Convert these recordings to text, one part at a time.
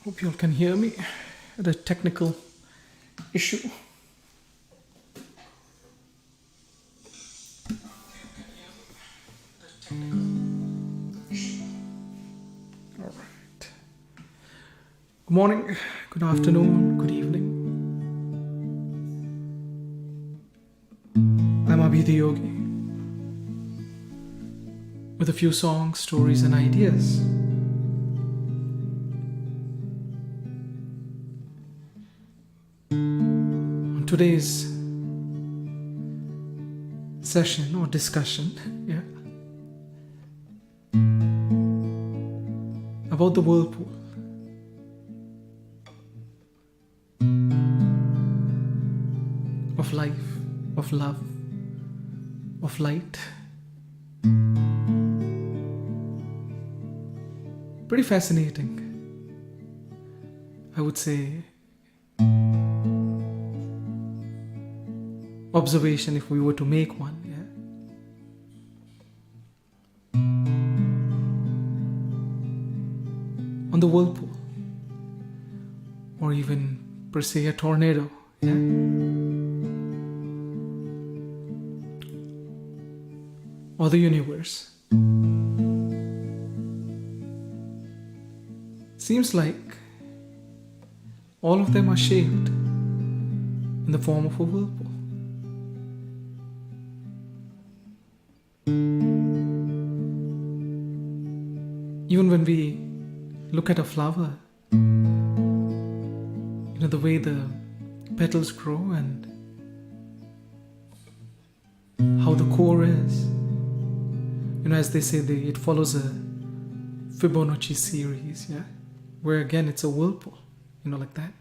Hope you all can hear me. Had a technical issue. All right. Good morning, good afternoon, good evening. I'm Abhi DhiYogi with a few songs, stories, and ideas. On today's session or discussion, about the whirlpool. Of life, of love, of light. Pretty fascinating, I would say, observation if we were to make one. On the whirlpool, or even per se a tornado. Or the universe. Seems like all of them are shaped in the form of a whirlpool. Even when we look at a flower, the way the petals grow and how the core is. As they say, it follows a Fibonacci series, where again it's a whirlpool, like that.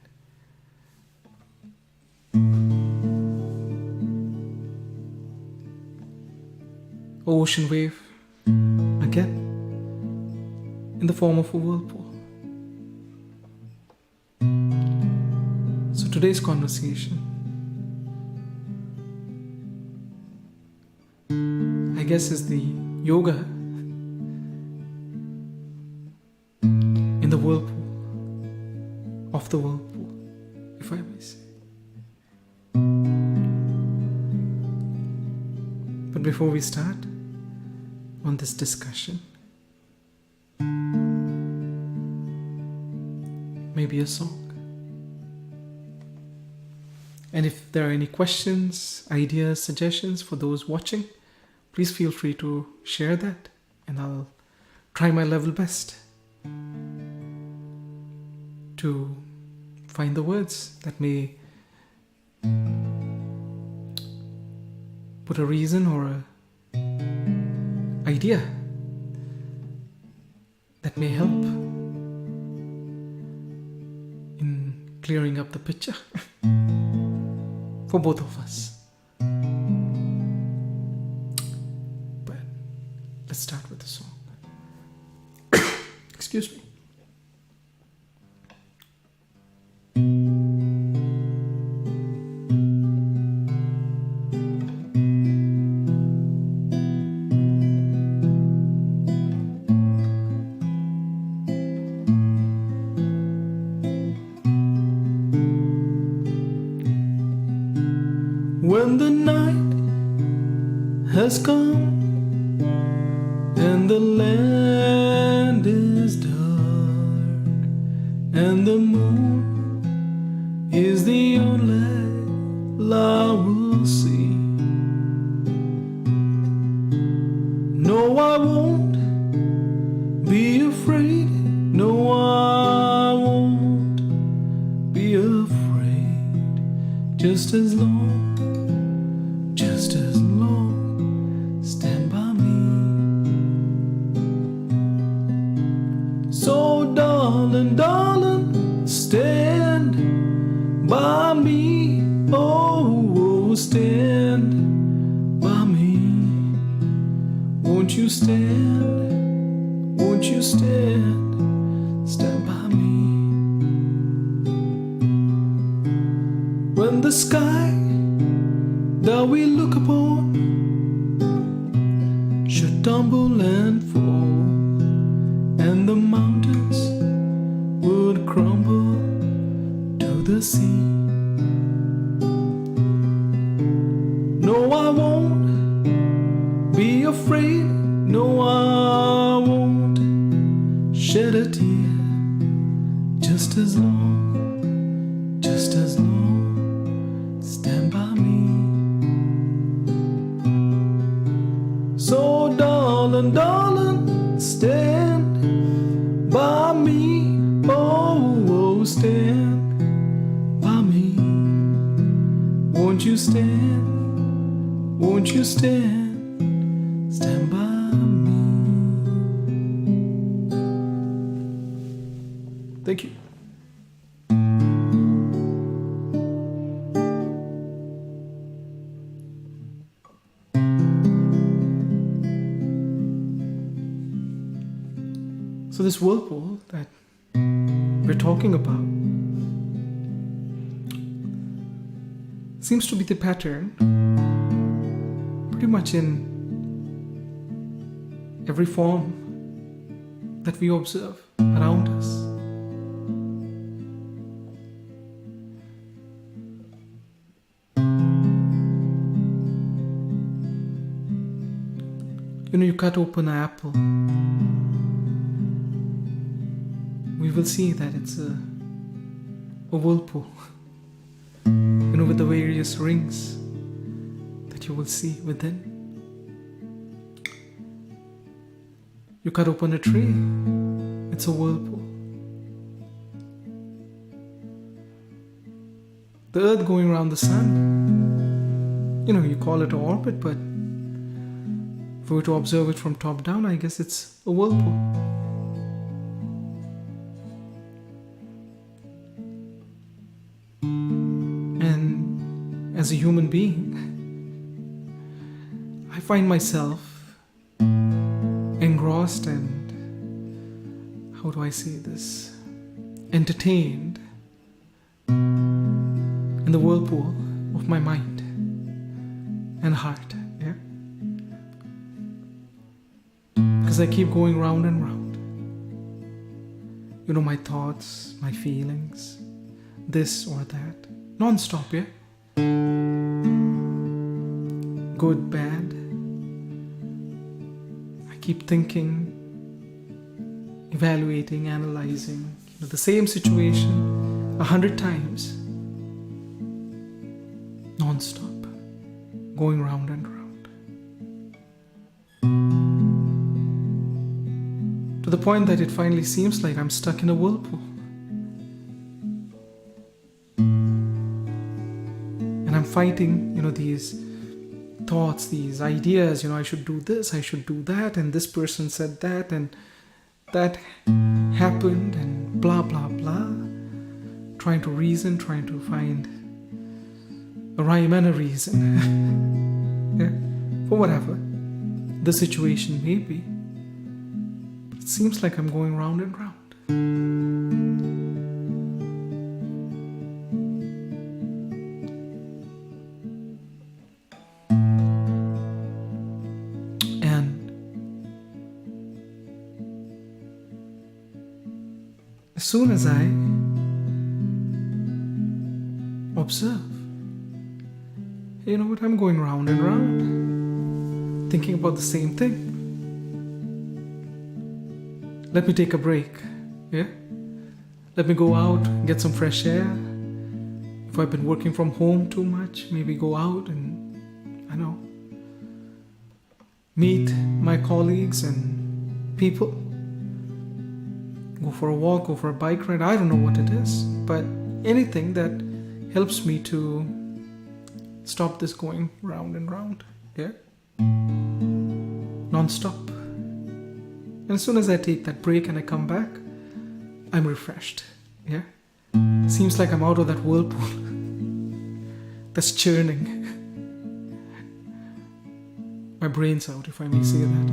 Ocean wave, again, in the form of a whirlpool. So today's conversation, I guess, is the yoga in the whirlpool, of the whirlpool, if I may say. But before we start on this discussion, maybe a song. And if there are any questions, ideas, suggestions for those watching, please feel free to share that, and I'll try my level best to find the words that may put a reason or a idea that may help in clearing up the picture for both of us. Let's start with the song. Excuse me. When the night has come and the land is dark, and the moon is the only light we'll see. No, I won't be afraid. No, I won't be afraid. Just as long, stand by me. So darling, darling, stand by me. Oh, stand by me. Won't you stand? Won't you stand? Stand by me. When the sky that we look upon should tumble and fall, and the mountains would crumble shed a tear, just as long, stand by me. So darling, darling, stand by me. Oh, stand by me. Won't you stand? Won't you stand? Stand by me. Thank you. So this whirlpool that we're talking about seems to be the pattern pretty much in every form that we observe around us. You cut open an apple, we will see that it's a whirlpool, with the various rings that you will see within. You cut open a tree, it's a whirlpool. The earth going around the sun, you call it an orbit, but if we were to observe it from top down, I guess it's a whirlpool. And as a human being, I find myself engrossed and, how do I say this, entertained in the whirlpool of my mind and heart. Because I keep going round and round. My thoughts, my feelings, this or that, non-stop, good, bad. I keep thinking, evaluating, analyzing, the same situation 100 times, non-stop, going round and round. To the point that it finally seems like I'm stuck in a whirlpool. And I'm fighting, these thoughts, these ideas, I should do this, I should do that, and this person said that, and that happened, and blah, blah, blah. Trying to reason, trying to find a rhyme and a reason. For whatever the situation may be. It seems like I'm going round and round. And as soon as I observe, you know what, I'm going round and round, thinking about the same thing. Let me take a break, Let me go out, get some fresh air. If I've been working from home too much, maybe go out and, meet my colleagues and people. Go for a walk, go for a bike ride, I don't know what it is, but anything that helps me to stop this going round and round, non-stop. And as soon as I take that break and I come back, I'm refreshed, Seems like I'm out of that whirlpool that's churning. My brain's out, if I may say that,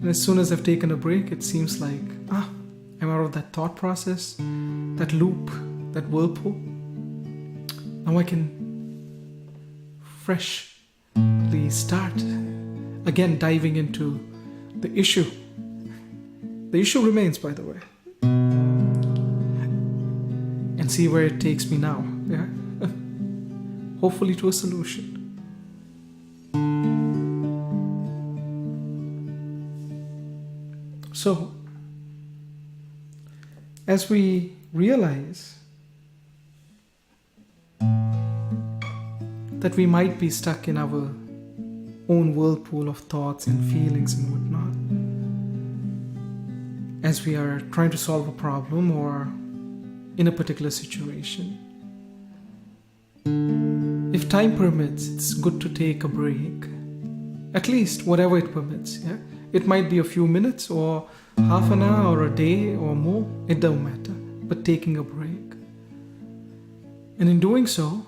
And as soon as I've taken a break, it seems like, I'm out of that thought process, that loop, that whirlpool. Now I can freshly start again diving into the issue. The issue remains, by the way. And see where it takes me now, Hopefully to a solution. So, as we realize that we might be stuck in our own whirlpool of thoughts and feelings and whatnot, as we are trying to solve a problem or in a particular situation, if time permits, it's good to take a break, at least whatever it permits. Yeah, it might be a few minutes or half an hour or a day or more, it don't matter, but taking a break. And in doing so,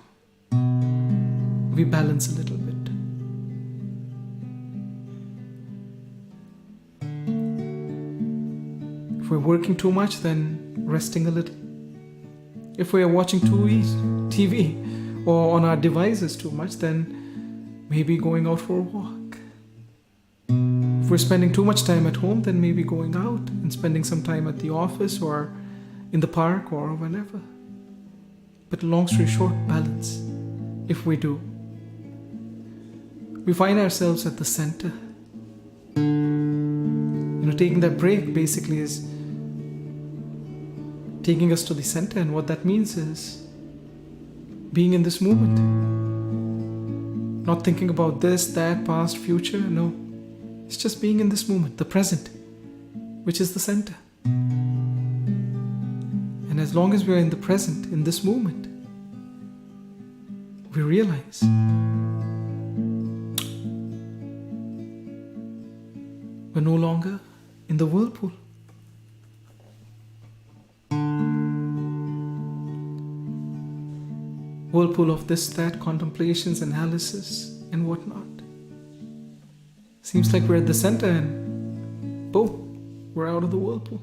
we balance a little bit. If we're working too much, then resting a little. If we are watching TV or on our devices too much, then maybe going out for a walk. If we're spending too much time at home, then maybe going out and spending some time at the office or in the park or whenever. But long story short, balance. If we do, we find ourselves at the center. Taking that break basically is taking us to the center, and what that means is being in this moment. Not thinking about this, that, past, future, no. It's just being in this moment, the present, which is the center. And as long as we are in the present, in this moment, we realize we're no longer in the whirlpool. Whirlpool of this, that, contemplations, analysis, and whatnot. Seems like we're at the center and boom, we're out of the whirlpool.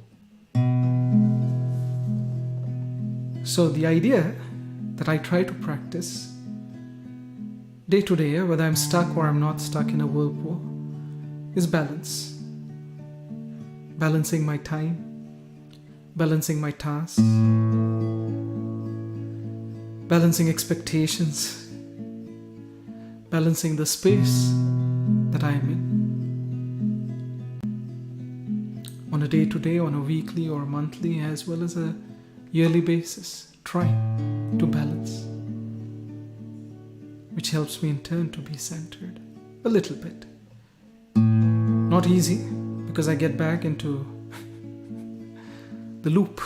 So the idea that I try to practice day to day, whether I'm stuck or I'm not stuck in a whirlpool, is balance. Balancing my time, balancing my tasks, balancing expectations, balancing the space that I am in. On a day-to-day, on a weekly or monthly, as well as a yearly basis, try to balance, which helps me in turn to be centered a little bit. Not easy, because I get back into the loop,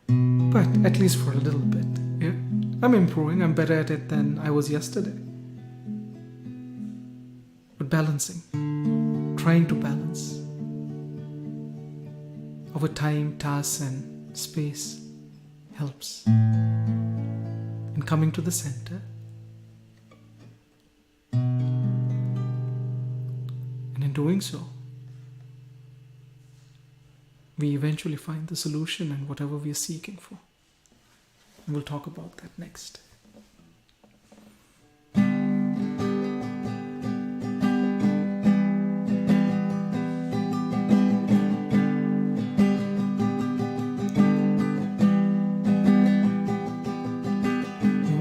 but at least for a little bit. Yeah, I'm improving. I'm better at it than I was yesterday. But balancing, trying to balance over time, tasks, and space helps in coming to the center. And in doing so, we eventually find the solution and whatever we are seeking for. And we'll talk about that next.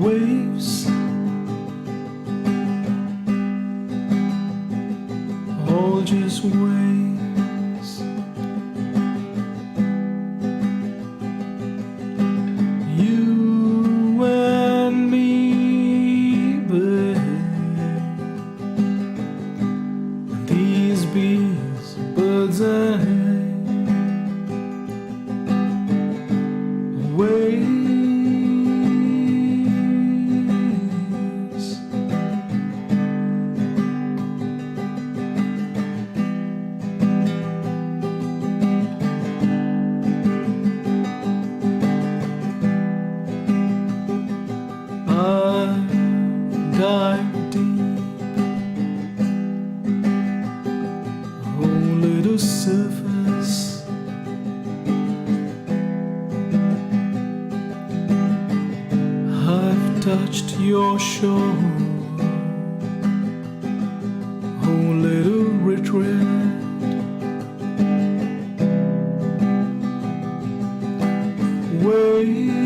Waves, all just waves. Surface, I've touched your shore, oh little retreat. Waves,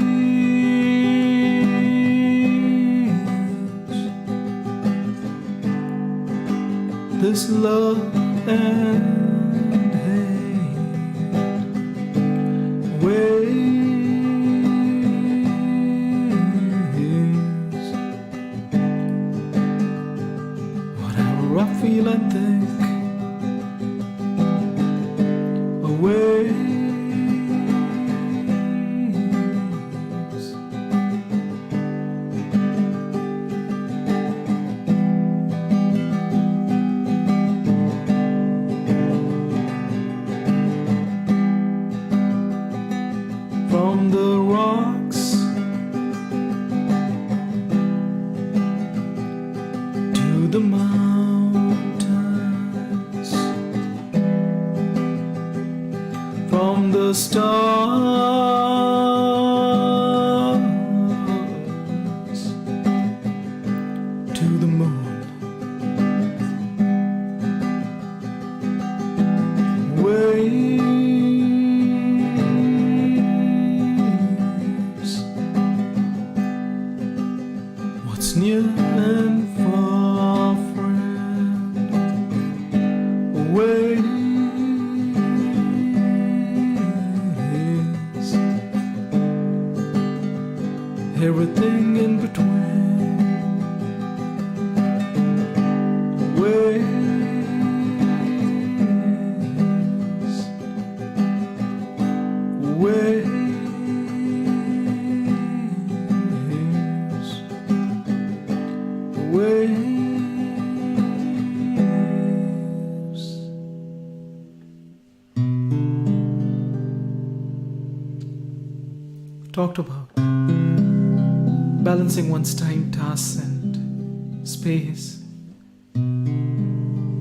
this love and hate. the stars, to the moon. Waves, what's near and far, friend? Waves, everything in between. Waves, waves. Talked about balancing one's time, tasks, and space,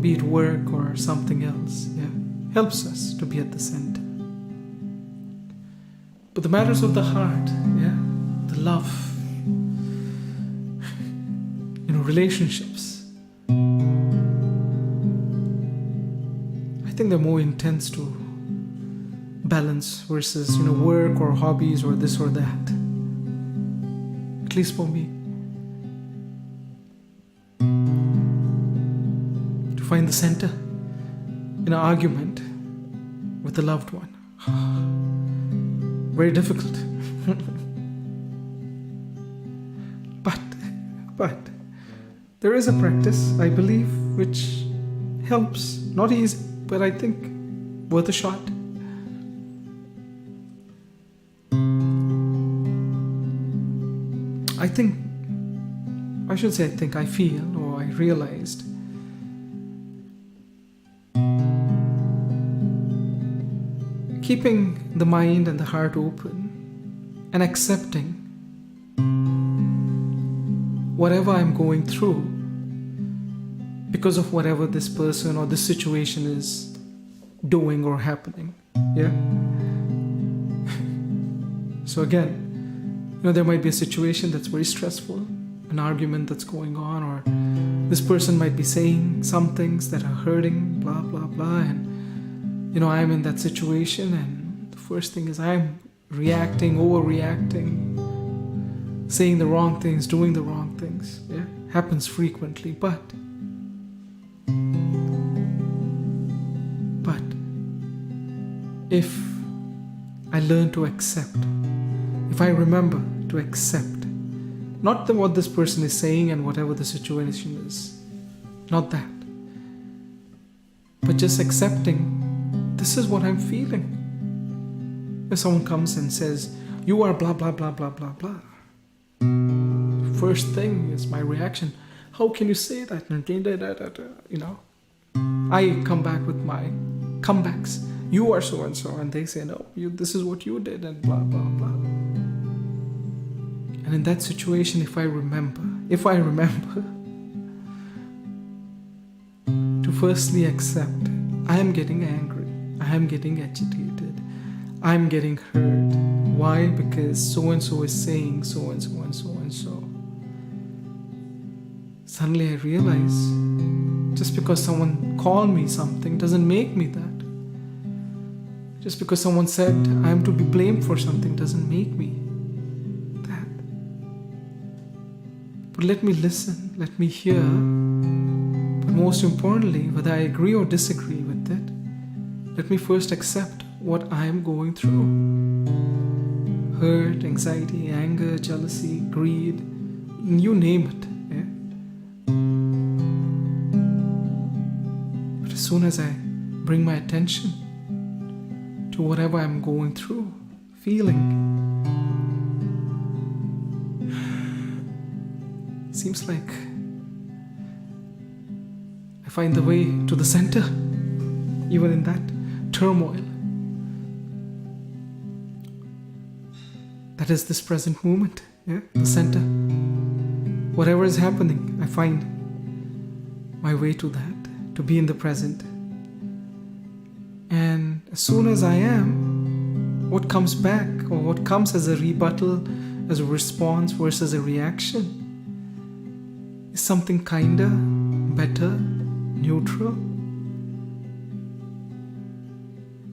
be it work or something else. Yeah, helps us to be at the center. But the matters of the heart, yeah, the love, relationships, I think they're more intense to balance versus, work or hobbies or this or that. At least for me. To find the center in an argument with a loved one. Very difficult. But there is a practice, I believe, which helps. Not easy, but I think worth a shot. I feel, or I realized keeping the mind and the heart open and accepting whatever I'm going through because of whatever this person or this situation is doing or happening. Yeah. So again, there might be a situation that's very stressful, an argument that's going on, or this person might be saying some things that are hurting, blah, blah, blah, and I'm in that situation, and the first thing is I'm reacting, overreacting, saying the wrong things, doing the wrong things. Yeah, happens frequently, but if I learn to accept, if I remember to accept, not what this person is saying and whatever the situation is, not that, but just accepting this is what I'm feeling. If someone comes and says, you are blah, blah, blah, blah, blah, blah, first thing is my reaction, how can you say that? I come back with my comebacks. You are so and so, and they say, no, this is what you did, and blah, blah, blah. And in that situation, if I remember to firstly accept, I am getting angry, I am getting agitated, I am getting hurt. Why? Because so and so is saying so and so and so and so. Suddenly I realize, just because someone called me something doesn't make me that. Just because someone said I am to be blamed for something doesn't make me that. But let me listen, let me hear, but most importantly, whether I agree or disagree with it, let me first accept what I am going through. Hurt, anxiety, anger, jealousy, greed, you name it. Yeah? But as soon as I bring my attention to whatever I'm going through, feeling, seems like I find the way to the center, even in that turmoil. That is this present moment, yeah? The center. Whatever is happening, I find my way to that, to be in the present. And as soon as I am, what comes back or what comes as a rebuttal, as a response versus a reaction is something kinder, better, neutral,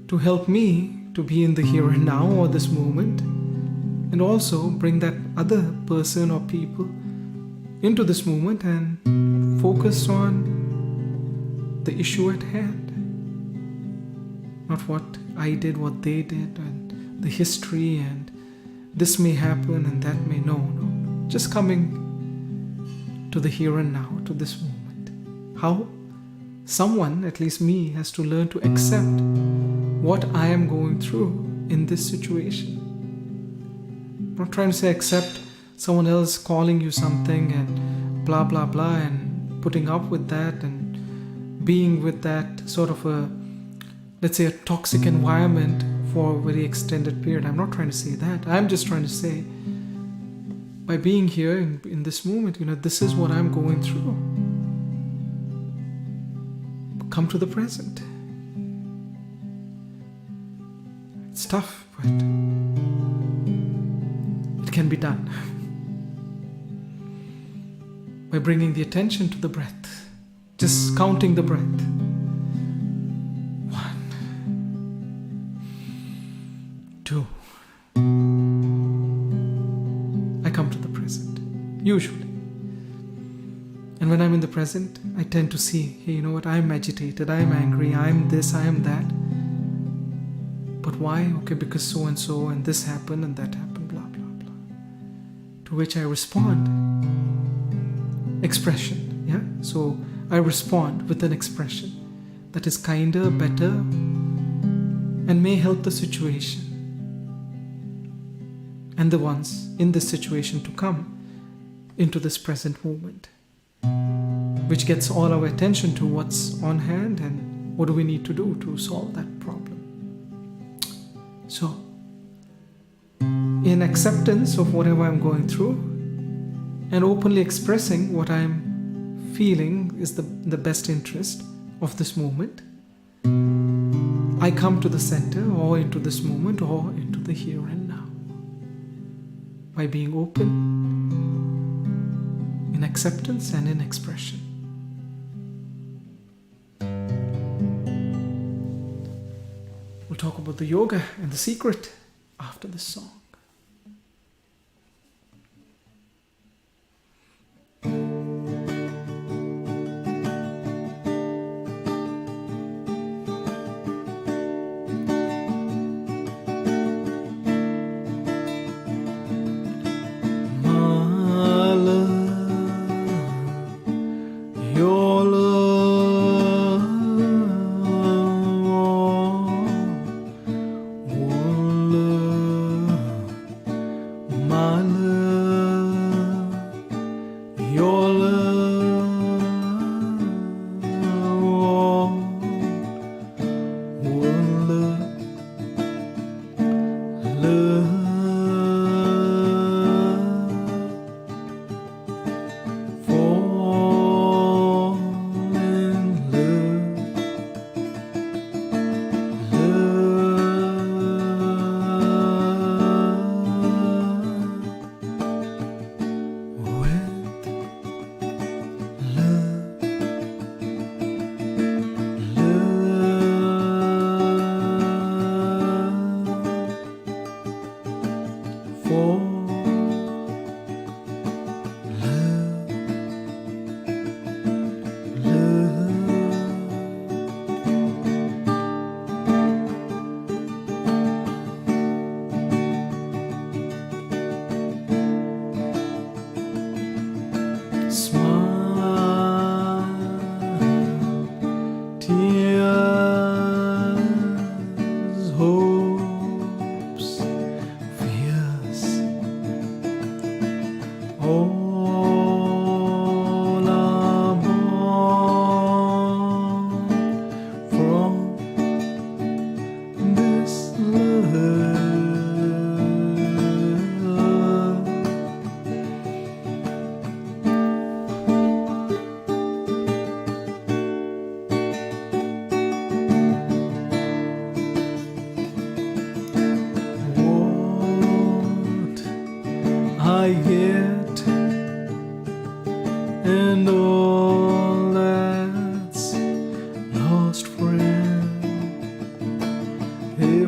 to help me to be in the here and now or this moment, and also bring that other person or people into this moment and focus on the issue at hand. Not what I did, what they did, and the history, and this may happen and that may. No. Just coming to the here and now, to this moment. How? Someone, at least me, has to learn to accept what I am going through in this situation. I'm not trying to say accept someone else calling you something and blah blah blah and putting up with that and being with that sort of a, let's say, a toxic environment for a very extended period. I'm not trying to say that. I'm just trying to say, by being here in this moment, this is what I'm going through. Come to the present. It's tough, but it can be done by bringing the attention to the breath, just counting the breath. 1, 2. I come to the present, usually. And when I'm in the present, I tend to see, hey, you know what, I'm agitated, I'm angry, I'm this, I am that. But why? Okay, because so and so, and this happened, and that happened, blah, blah, blah. To which I respond. Expression, yeah? So I respond with an expression that is kinder, better, and may help the situation and the ones in this situation to come into this present moment, which gets all our attention to what's on hand and what do we need to do to solve that problem. So, in acceptance of whatever I'm going through and openly expressing what I'm feeling is the best interest of this moment, I come to the center or into this moment or into the here and now by being open in acceptance and in expression. We'll talk about the yoga and the secret after this song.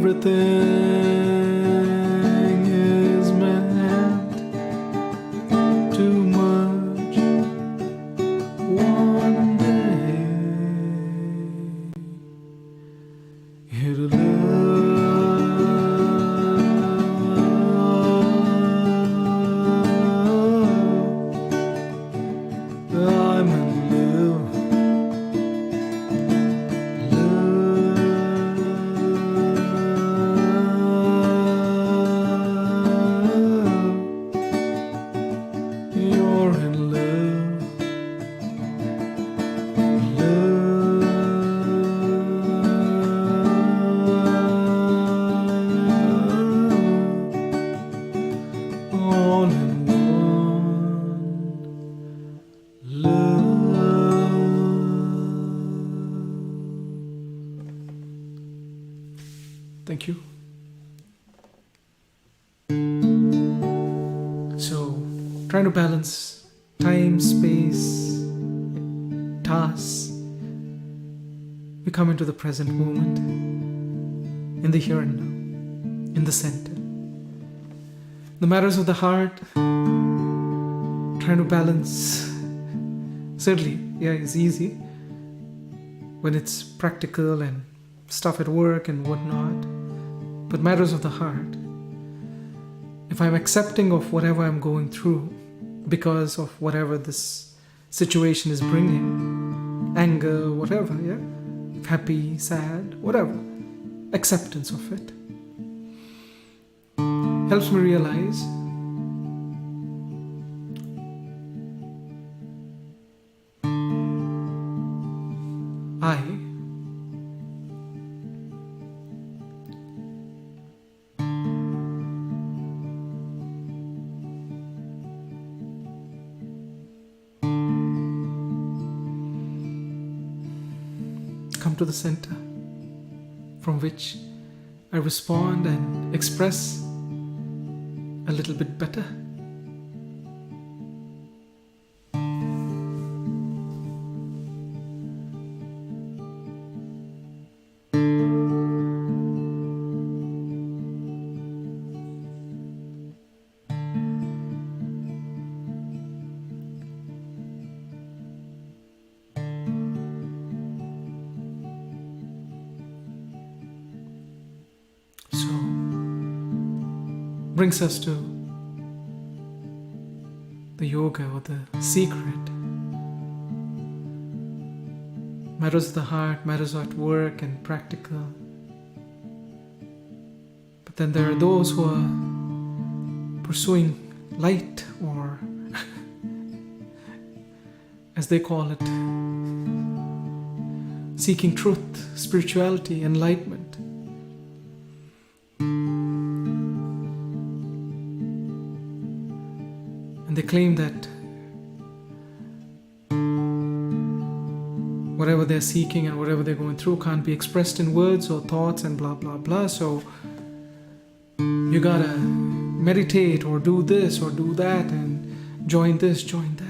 everything is meant to merge one day into love. I'm in love. You're in love, all in one, love. Thank you. So, trying to balance time, space, tasks. We come into the present moment, in the here and now, in the center. The matters of the heart, trying to balance. Certainly, yeah, it's easy when it's practical and stuff at work and whatnot. But matters of the heart, if I'm accepting of whatever I'm going through because of whatever this situation is bringing, anger, whatever, yeah, happy, sad, whatever, acceptance of it helps me realize I come to the center from which I respond and express a little bit better. So, brings us to the yoga or the secret. Matters of the heart, matters at work and practical. But then there are those who are pursuing light, or as they call it, seeking truth, spirituality, enlightenment. They claim that whatever they're seeking and whatever they're going through can't be expressed in words or thoughts and blah blah blah. So you gotta meditate or do this or do that and join this, join that.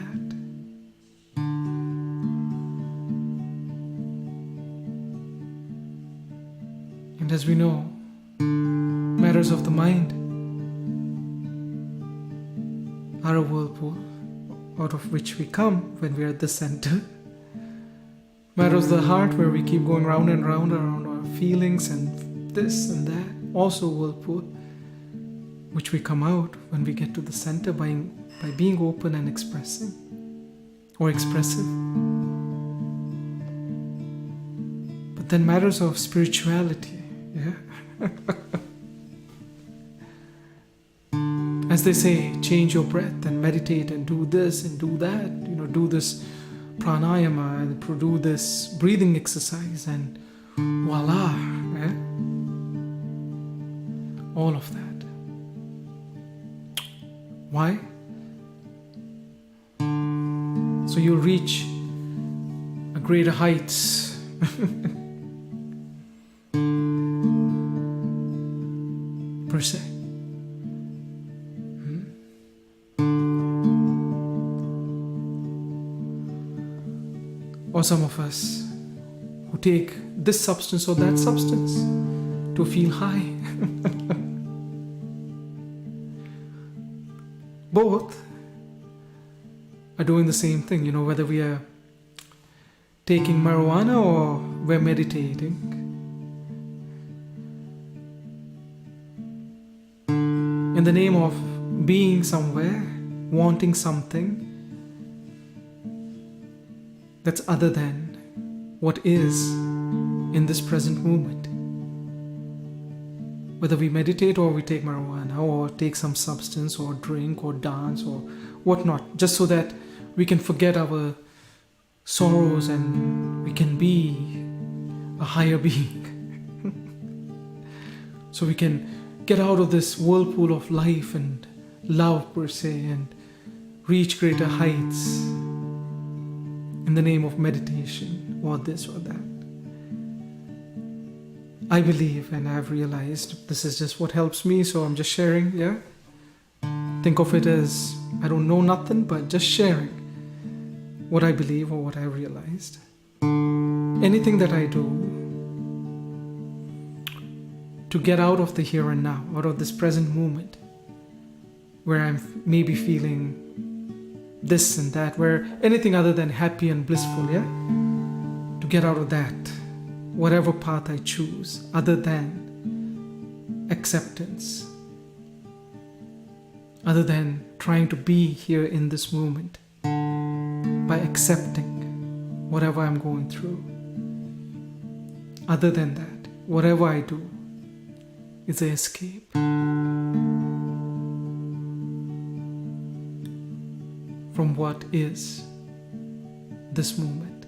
And as we know, matters of the mind are a whirlpool out of which we come when we are at the center. Matters of the heart, where we keep going round and round around our feelings and this and that, also a whirlpool, which we come out when we get to the center by being open and expressing or expressive. But then matters of spirituality, yeah. As they say, change your breath and meditate and do this and do that. Do this pranayama and do this breathing exercise and voila, eh? All of that. Why? So you'll reach a greater heights. Per se. Or some of us who take this substance or that substance to feel high. Both are doing the same thing, whether we are taking marijuana or we're meditating. In the name of being somewhere, wanting something that's other than what is in this present moment. Whether we meditate or we take marijuana or take some substance or drink or dance or whatnot, just so that we can forget our sorrows and we can be a higher being. So we can get out of this whirlpool of life and love per se and reach greater heights in the name of meditation or this or that. I believe and I've realized this is just what helps me, so I'm just sharing, yeah? Think of it as, I don't know nothing, but just sharing what I believe or what I realized. Anything that I do to get out of the here and now, out of this present moment, where I'm maybe feeling this and that, where anything other than happy and blissful, yeah? To get out of that, whatever path I choose, other than acceptance, other than trying to be here in this moment, by accepting whatever I'm going through. Other than that, whatever I do is an escape from what is this moment.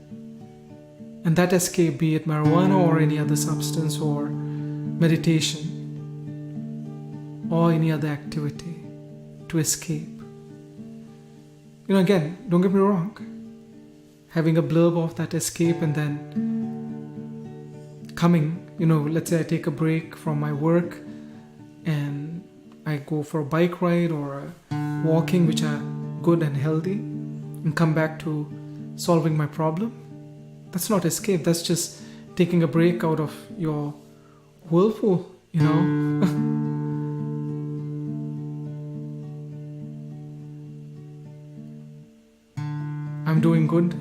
And that escape, be it marijuana or any other substance or meditation or any other activity to escape. Again, don't get me wrong, having a blurb of that escape and then coming, let's say I take a break from my work and I go for a bike ride or a walking, which are good and healthy, and come back to solving my problem. That's not escape, that's just taking a break out of your whirlpool, I'm doing good,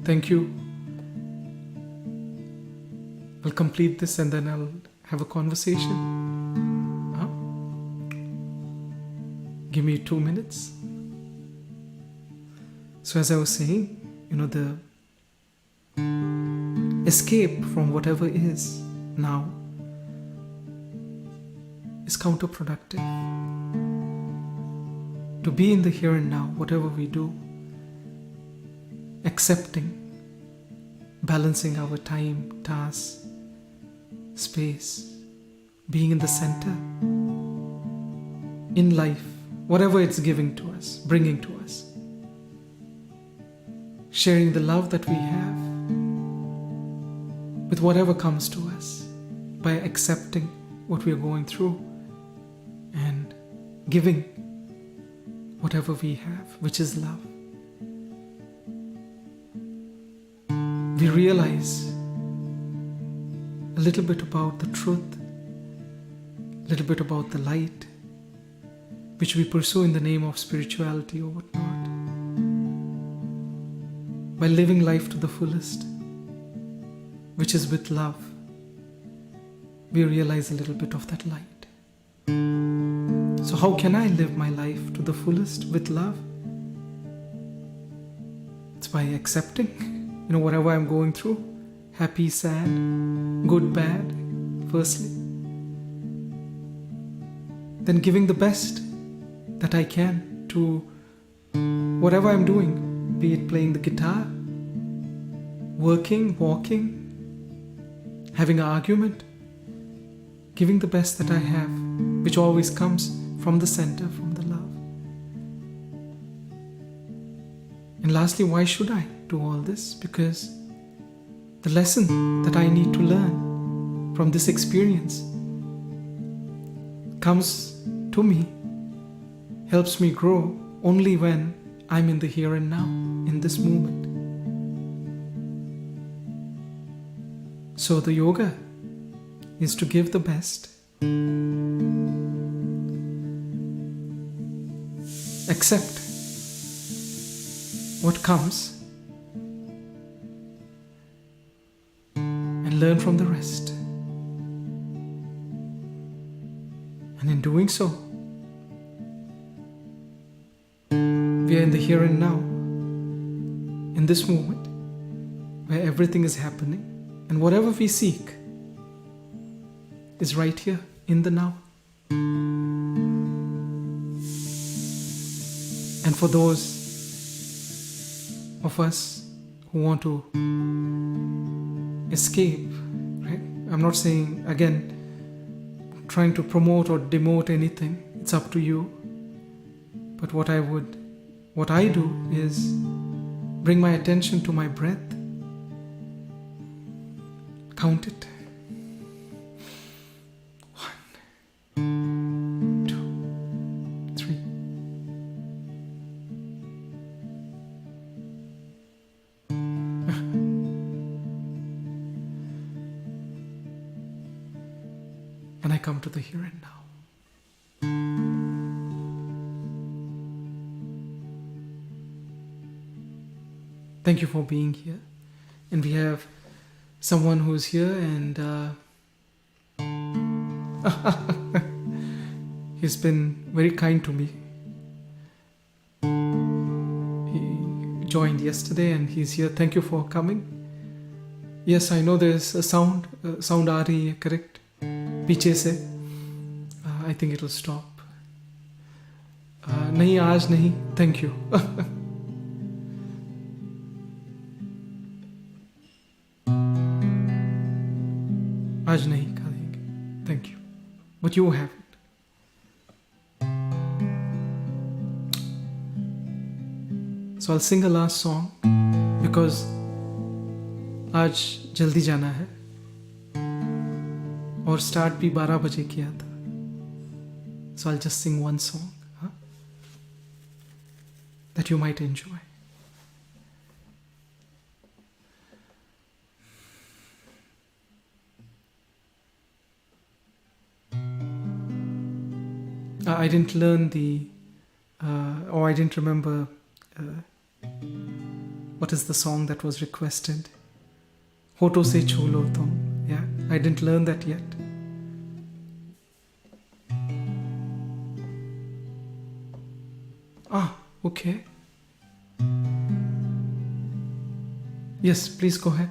thank you. I'll complete this and then I'll have a conversation. Give me 2 minutes. So as I was saying, the escape from whatever is now is counterproductive. To be in the here and now, whatever we do, accepting, balancing our time, tasks, space, being in the center, in life, whatever it's giving to us, bringing to us, sharing the love that we have with whatever comes to us by accepting what we are going through and giving whatever we have, which is love. We realize a little bit about the truth, a little bit about the light, which we pursue in the name of spirituality or whatnot. By living life to the fullest, which is with love, we realize a little bit of that light. So how can I live my life to the fullest with love? It's by accepting, whatever I'm going through, happy, sad, good, bad, firstly. Then giving the best that I can to whatever I'm doing, be it playing the guitar, working, walking, having an argument, giving the best that I have, which always comes from the center, from the love. And lastly, why should I do all this? Because the lesson that I need to learn from this experience comes to me, helps me grow only when I'm in the here and now, in this moment. So the yoga is to give the best, accept what comes, and learn from the rest. And in doing so, we are in the here and now, in this moment, where everything is happening, and whatever we seek is right here in the now. And for those of us who want to escape, right? I'm not saying, again, trying to promote or demote anything. It's up to you. But what I do is bring my attention to my breath. Count it. 1, 2, 3. And I come to the here and now. Thank you for being here. And we have someone who's here, and he's been very kind to me. He joined yesterday and he's here. Thank you for coming. Yes, I know there's a sound aa rahi hai, correct? पीछे से. I think it'll stop. नहीं, आज नहीं. Thank you. आज नहीं खा देंगे. Thank you. But you have it. So I'll sing a last song because आज जल्दी जाना है और स्टार्ट भी 12 बजे किया था. So I'll just sing one song that you might enjoy. I didn't learn or I didn't remember what is the song that was requested. Hoto se cholo tum. Yeah, I didn't learn that yet. Okay. Yes, please go ahead.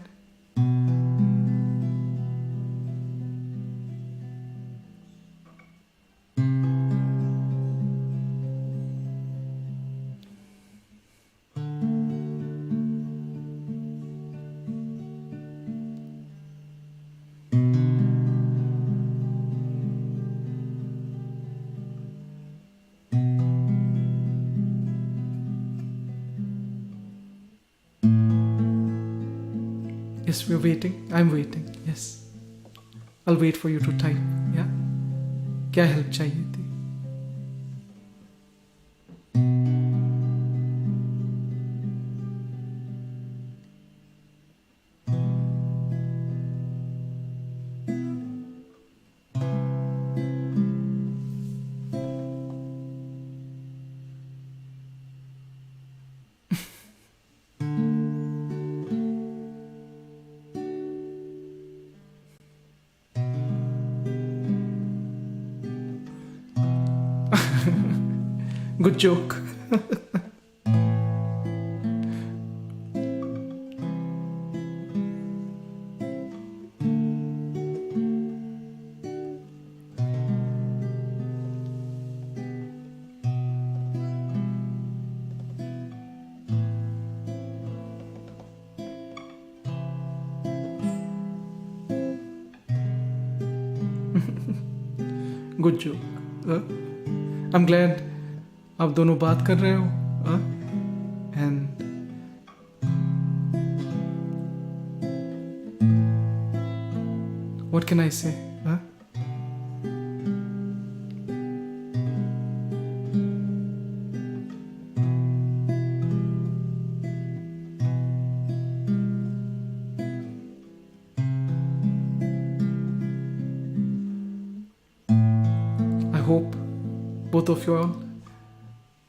Yes, we're waiting. I'm waiting. Yes. I'll wait for you to type. Yeah? क्या help चाहिए थी? Good joke. Good joke. I'm glad आप दोनों बात कर रहे हो. And what can I say? hope both of you all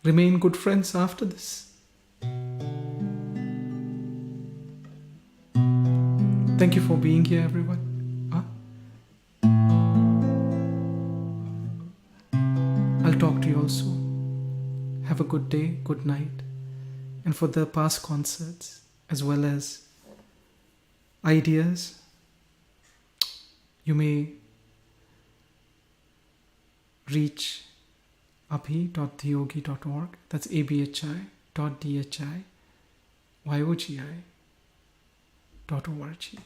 remain good friends after this. Thank you for being here, everyone. I'll talk to you all soon. Have a good day, good night. And for the past concerts, as well as ideas, you may reach abhi.dhiyogi.org. That's abhi.dhiyogi.org.